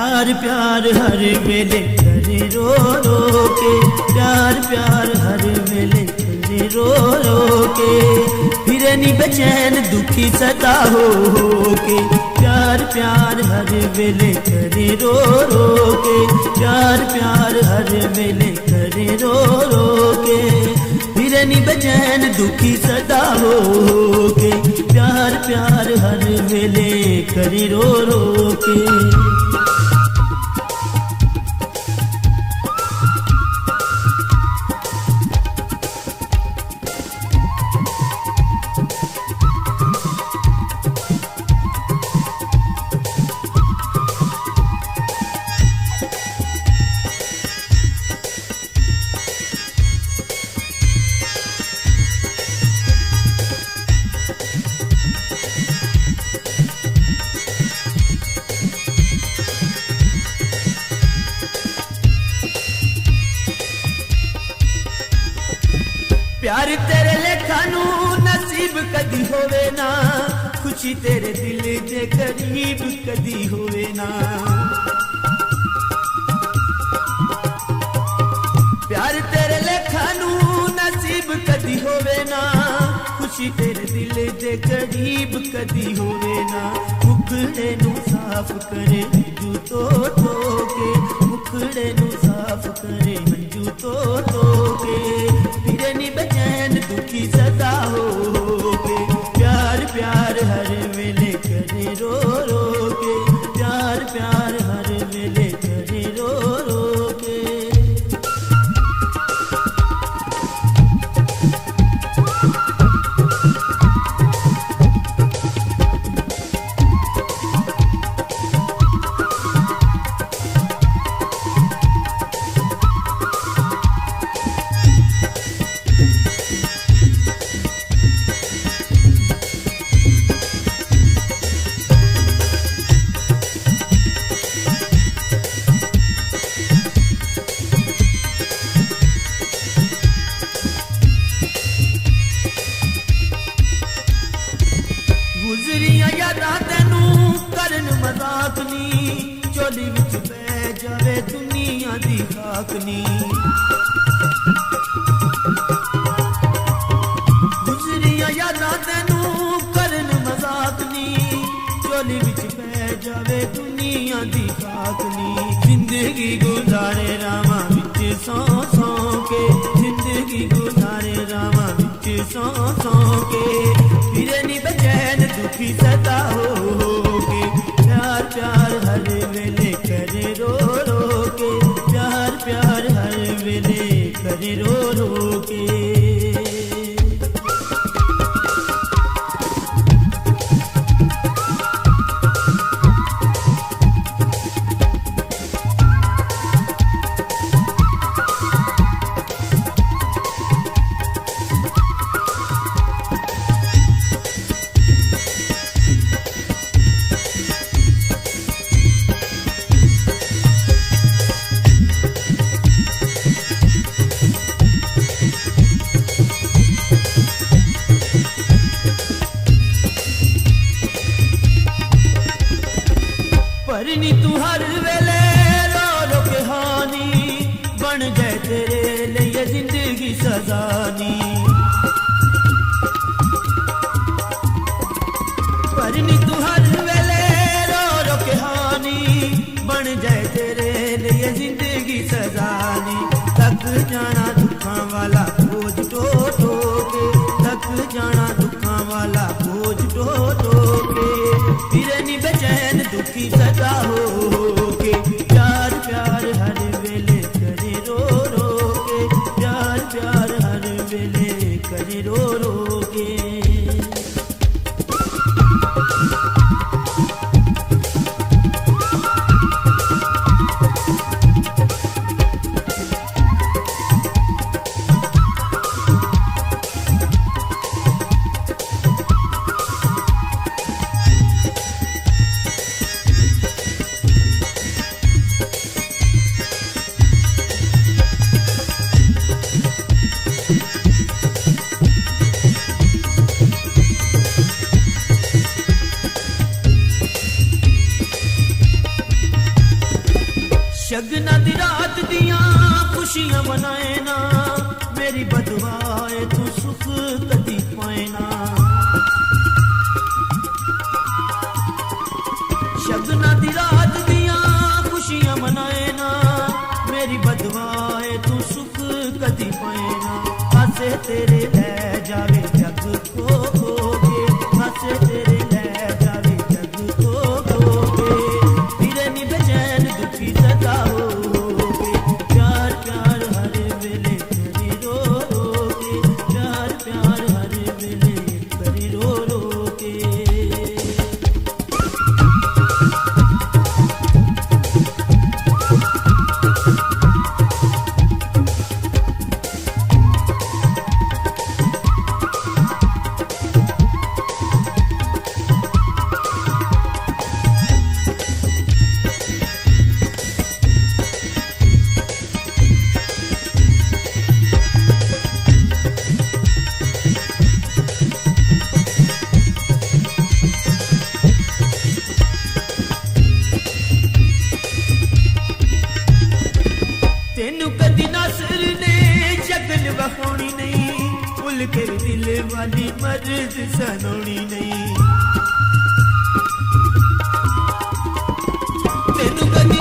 प्यार प्यार हर वेले करे रो रो के, प्यार प्यार हर वेले करे रो रो के, फिर नी बेचैन दुखी सदा हो के, प्यार प्यार हर वेले करे रो रो के, प्यार प्यार हर वेले करे रो रो के, फिर नी बेचैन दुखी सदा हो के, प्यार प्यार हर वेले करे रो रो के। प्यार तेरे लेखा नू नसीब कदी होवे ना, खुशी तेरे दिल दे करीब कदी होवे ना, प्यार तेरे लेखा नू नसीब कदी होवे ना, खुशी तेरे दिल दे करीब कदी होवे ना, मुखड़े नू साफ करे मंजू तो के, मुखड़े नू साफ करे मंजू तो के, फिर नी बेचैन दुखी सदा हो के, प्यार प्यार हर वेले करे रो रो के, प्यार प्यार हर वेले करे रो रो के। गुजरिया यादां तेनू करन मजाक नी, चोली विच पै जावे दुनिया दी खाक नी, गुजरिया यादां तेनू करन मजाक नी, चोली विच पै जावे दुनिया दी खाक नी, जिंदगी गुजारे रामा विच सौ सौ के, जिंदगी गुजारे रामा विच सौ सौ के, फिर नी बेचैन दुखी सदा हो के, प्यार प्यार हर वेले करे रो रो के, प्यार प्यार हर वेले करे रो रो के। परनी तू हर वेले रो रो के हानी, बन जाए तेरे लिए जिंदगी सजानी, परनी तू हर वेले रो रो के हानी, बन जाए तेरे लिए जिंदगी सजानी, थक जाना दुखा वाला बोझ टो टो के, थक जाना दुखा वाला बोझ टो टो के, फिर नी बेचैन दुखी सदा हो के, प्यार प्यार हर वेले करे रो रो के, प्यार प्यार हर वेले करे रो रो के। खुशियां मनाए ना, मेरी बदवाए तू सुख कदी पाए ना। शगना दी रात दिया खुशियां मनाए ना, मेरी बदवाए तू सुख कदी पाए ना। हासे तेरे ले जावे जग खो खोगे, हासे तेरे ले जावे जग खो खोगे। फिरे नी बेचैन दुखी सदा होगे, प्यार प्यार हर वेले करी रो रो के, प्यार प्यार हर वेले करी रो रो के। तेनू कदी नासर ने शक्ल वखानी नहीं, भुल के दिल वाली मर्ज सनोनी नहीं। तेनू कदी